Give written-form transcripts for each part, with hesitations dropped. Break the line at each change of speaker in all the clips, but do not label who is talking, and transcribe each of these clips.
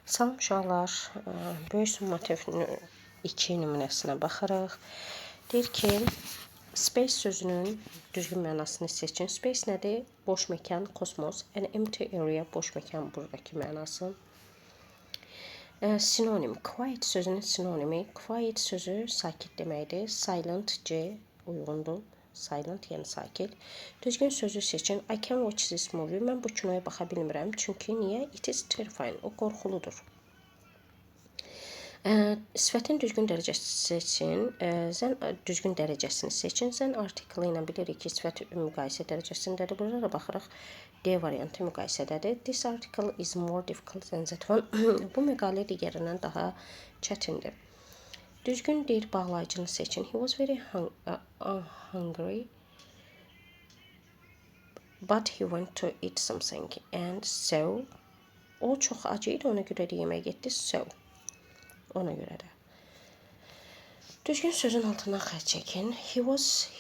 Salam uşaqlar, böyük sum motivinin 2 nümunəsinə baxarıq. Deyir ki, space sözünün düzgün mənasını seçin. Space nədir? Boş məkan, kosmos. An empty area, boş məkan buradakı mənası. Sinonim, quiet sözünün sinonimi. Quiet sözü sakit deməkdir. Silent, C uyğundur. Silent, yəni sakit. Düzgün sözü seçin. I can watch this movie. Mən bu kinoya baxa bilmirəm. Çünki niyə? It is terrifying. O qorxuludur. Sifətin düzgün dərəcəsini seçin. Düzgün dərəcəsini seçin. Zen artiklı ilə bilirik ki, sifət müqayisə dərəcəsindədir. Burada da baxırıq. D variantı müqayisədədir. This article is more difficult than that one. Bu məqalə digərindən daha çətindir. Düzgün deyir bağlayıcını seçin. He was very hungry. But he went to eat something. And so. O çox acı idi, ona görə də yeməyə getdi. So. Ona görə də. Düzgün sözün altından xətt çəkin. He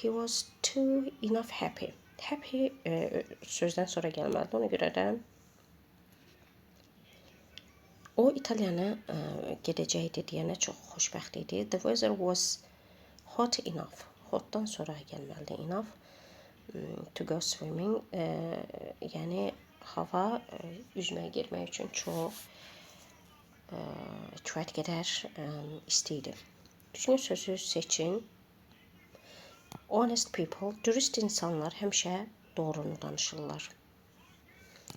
was too enough happy. Happy sözdən sonra gəlməlidir. Ona görə də o İtaliyana gedəcəkdi deyənə çox xoşbəxt idi. The weather was hot enough. Hotdan sonra gəlməlidir. Enough to go swimming. Yəni hava üzməyə getmək üçün çox kifayət qədər isti idi. Düzgün sözü seçin. Honest people, dürüst insanlar həmişə doğrunu danışırlar.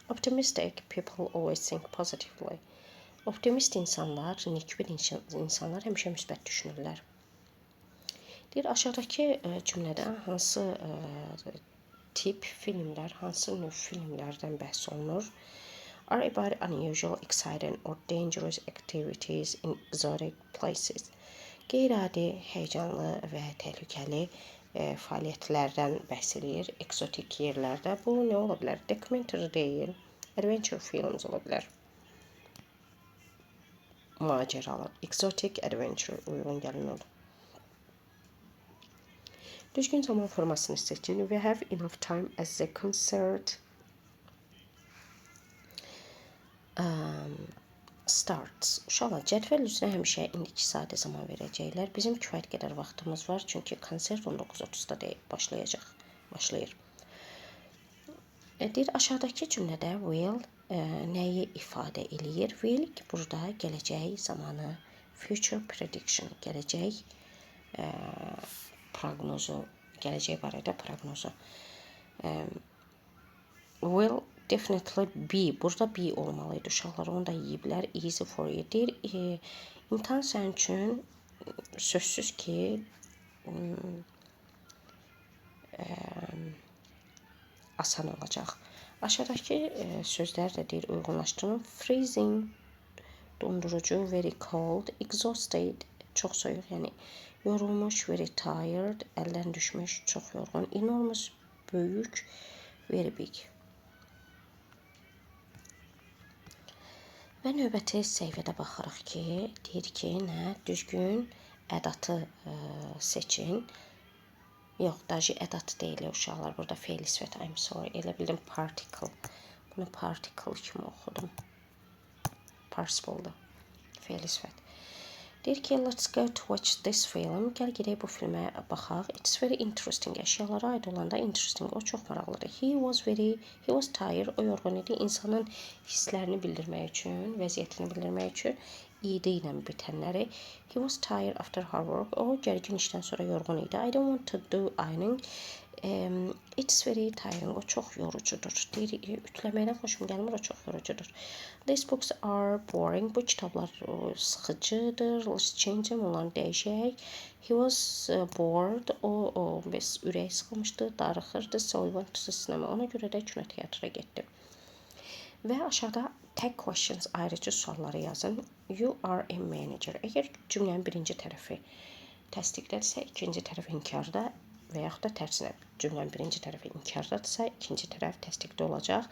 Optimistic people always think positively. Optimist insanlar, nikbin insanlar həmişə müsbət düşünürlər. Deyir, aşağıdakı cümlədə hansı tip filmlər, hansı növ filmlərdən bəhs olunur? Are about unusual, exciting or dangerous activities in exotic places. Qeyri-adi, həyəcanlı və təhlükəli fəaliyyətlərdən bəhs edir. Eksotik yerlərdə bu nə ola bilər? Documentary deyil, adventure films ola bilər. Macəralı, exotic adventure uyğun gəlin olur. Düzgün zaman formasını seçin. We have enough time as the concert starts. Uşaqlar, cədvəl üzrə həmişə indiki sadə zaman verəcəklər. Bizim kifayət qədər vaxtımız var, çünki konsert 19:30-da başlayır. Deyir, aşağıdakı cümlədə will nəyi ifadə eləyir? Will burada gələcək zamanı, future prediction, gələcək proqnozu, gələcək barədə proqnozu. Will definitely be, burada be olmalıydı uşaqlar, onu da yeyiblər. Easy for you deyir. İmtahan sənin üçün sözsüz ki asan olacaq. Aşağıdakı sözlər də deyir uyğunlaşdırın. Freezing, dondurucu, very cold, exhausted, çox soyuq, yəni yorulmuş, very tired, əldən düşmüş, çox yorğun, enormous, böyük, very big. Və növbəti səhifədə baxırıq ki, deyir ki, nə? Düzgün ədatı seçin. Yox, daji ədatı deyil uşaqlar. Burada fe'li sifət, I'm sorry. Elə bildim particle. Bunu particle kimi oxudum. Participle-dur. Fe'li sifət. Deyir ki, let's go to watch this film. Gəl gedək bu filmə baxaq. It's very interesting. Əşyalara aid olanda interesting. O çox maraqlıdır. He was tired. O yorğun idi. İnsanın hisslərini bildirmək üçün, vəziyyətini bildirmək üçün id ilə bitənləri. He was tired after hard work. O gərgin işdən sonra yorğun idi. I don't want to do ironing. It's very tiring. O çox yorucudur. Deyir, ütüləməkdən xoşum gəlmir, o çox yorucudur. These books are boring. Bu kitablar sıxıcıdır. Let's change them. Onları dəyişək. He was bored. O bəs ürək sıxılmışdı, darıxırdı. So he went to the cinema. Ona görə də kino teatrına getdi. Və aşağıda tag questions, ayrıcı sualları yazın. You are a manager. Əgər cümlənin birinci tərəfi təsdiqdədirsə, ikinci tərəf inkarda və yaxud da tərsinə. Cümlənin birinci tərəfi inkardadırsa, ikinci tərəf təsdiqdə olacaq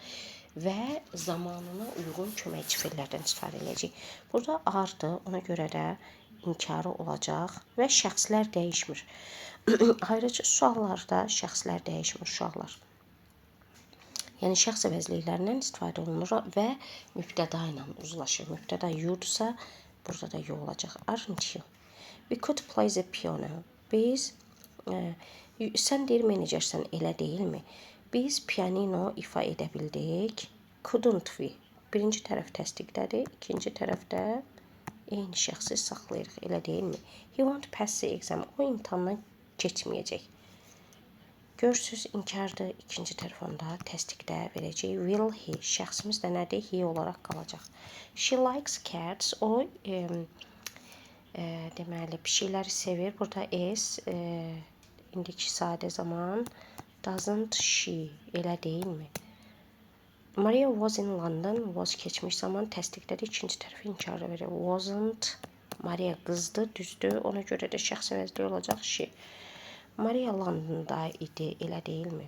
və zamanına uyğun köməkçi fe'llərdən istifadə edəcək. Burada ardı, ona görə də inkarı olacaq və şəxslər dəyişmir. Ayrıcı suallarda şəxslər dəyişmir uşaqlar. Yəni şəxs əvəzliklərindən istifadə olunur və mübtəda ilə uzlaşır. Mübtəda you'dursa, burada da you olacaq. Aren't you? We could play the piano. Biz, sən deyir menecersən, elə deyilmi? Biz pianino ifa edə bildik. Couldn't we? Birinci tərəf təsdiqdədir, ikinci tərəfdə eyni şəxsi saxlayırıq, elə deyilmi? He won't pass the exam. O imtahandan keçməyəcək. Görürsüz, inkardır, ikinci tərəf onda təsdiqdə verəcək. Will he, şəxsimiz də nədir? He olaraq qalacaq. She likes cats, o deməli, pişikləri sevir. Burada is, indiki sadə zaman. Doesn't she, elə deyilmi? Maria was in London, was keçmiş zaman təsdiqdədir, ikinci tərəf inkarda verir. Wasn't, Maria qızdı, düzdür, ona görə də şəxs əvəzli olacaq she. Maria London'da idi, elə deyilmi?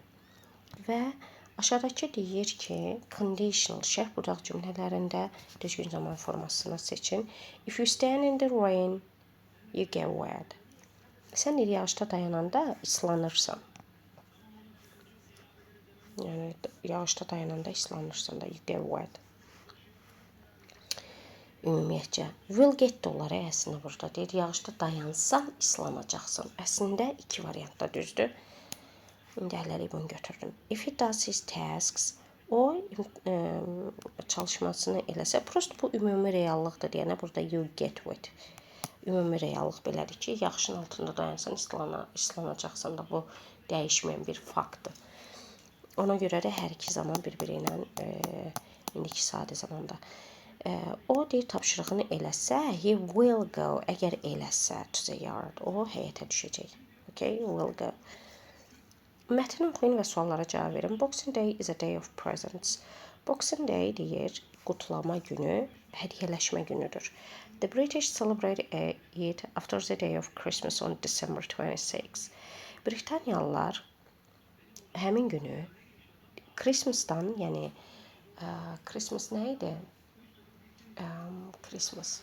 Və aşağıdakı deyir ki, conditional şərh budaq cümlələrində düzgün zaman formasını seçin. If you stand in the rain, you get wet. Sən yağışda dayananda islanırsan. Yəni yağışda dayananda islanırsan da, you get wet. Ümumiyyətcə, will get doları əslində burada deyir, yağışda dayansan islanacaqsın. Əslində iki variantda düzdür. İndi hələlik bunu götürdüm. If he does his tasks, o çalışmasını eləsə, prosto bu ümumi reallıqdır deyənə burada you get wet. Ümumi reallıq belədir ki, yağışın altında dayansan islanacaqsan da bu dəyişməyən bir faktdır. Ona görə də hər iki zaman bir-biri ilə indiki sadə zamanda. O deyir tapşırığını eləsə, he will go, əgər eləsə to the yard, o həyətə düşəcək. Okay, will go. Mətni oxuyun və suallara cavab verin. Boxing Day is a day of presents. Boxing Day deyir, qutlama günü, hədiyyələşmə günüdür. The British celebrate it after the day of Christmas on December 26. Britaniyalılar həmin günü Christmas'dan, yəni Christmas nə idi? Christmas.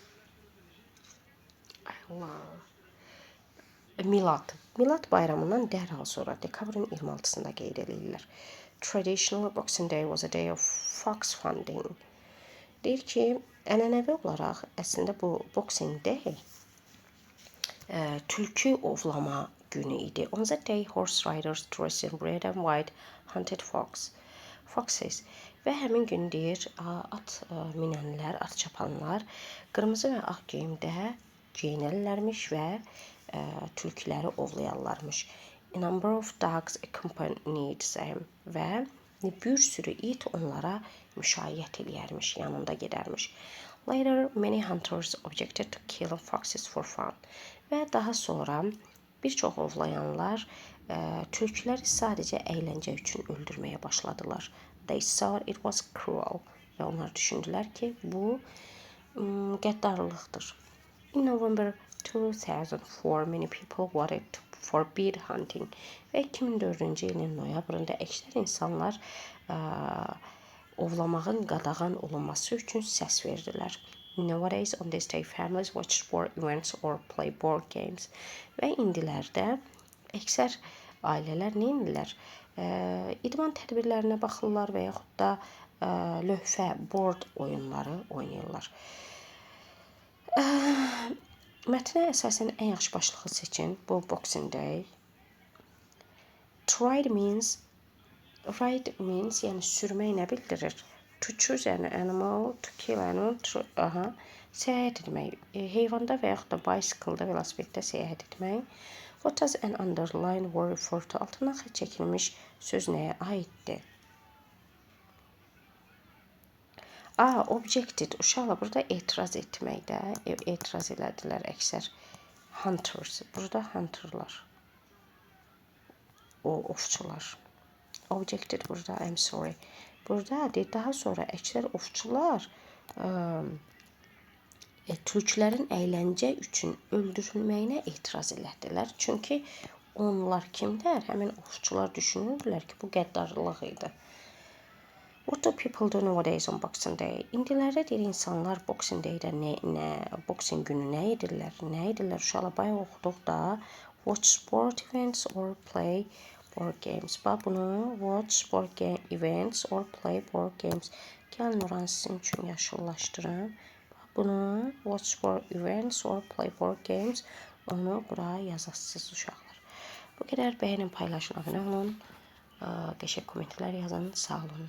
Milad bayramından dərhal sonra dekabrın 26-sında qeyd edirlər. Traditional Boxing Day was a day of fox hunting. Deyir ki, ənənəvi olaraq əslində bu Boxing Day tülkü ovlama günü idi. On that day, horse riders dressed in red and white hunted foxes. Və həmin gün deyir, at minənlər, at çapanlar qırmızı və ağ geyimdə geyinərlərmiş və tülküləri ovlayarlarmış. A number of dogs accompanied them və bir sürü it onlara müşayiət eləyərmiş, yanında gedərmiş. Later, many hunters objected to killing foxes for fun. Və daha sonra bir çox ovlayanlar tülküləri sadəcə əyləncə üçün öldürməyə başladılar. They thought it was cruel. Və onlar düşündülər ki, bu qəddarlıqdır. In November 2004, many people wanted to forbid hunting. Və 2004-cü ilin noyabrında əksər insanlar ovlamağın qadağan olunması üçün səs verdilər. Nowadays, on this day, families watch sport events or play board games. Və indilərdə əksər ailələr nə edirlər? İdman tədbirlərinə baxırlar və yaxud da lövhə, board oyunları oynayırlar. Mətnə əsasən ən yaxşı başlığı seçin. Bu Boxing Day. Ride means, yəni sürmək nə bildirir? To choose an animal, to kill an animal, səyahət etmək. Heyvanda və yaxud da bicycle-da, velosipeddə səyahət etmək. What does an underline word refer to? Altına xətt çəkilmiş söz nəyə aiddir? Objected. Uşaqlar burada etiraz etməkdə, etiraz elədilər əksər. Hunters. Burada hunterlar. O ovçular. Objected burada, I'm sorry. Burada daha sonra əksər ovçular tülkülərin əyləncə üçün öldürülməyinə etiraz elədilər. Çünki onlar kimlər? Həmin ovçular düşünürdülər ki, bu qəddarlıq idi. What do people do nowadays on Boxing Day? İndilərdə deyir insanlar Boxing Day-də Boxing günü nə edirlər? Uşaqlar bayaq oxuduq da watch sport events or play board games. Bax bunu watch board game events or play board games. Gəlin oranı sizin üçün yaşıllaşdırım. Bax bunu watch board events or play board games. Onu buraya yazasınız uşaqlar. Bu qədər, bəyənin, paylaşın, abunə olun. Qəşəng kommentlər yazın. Sağ olun.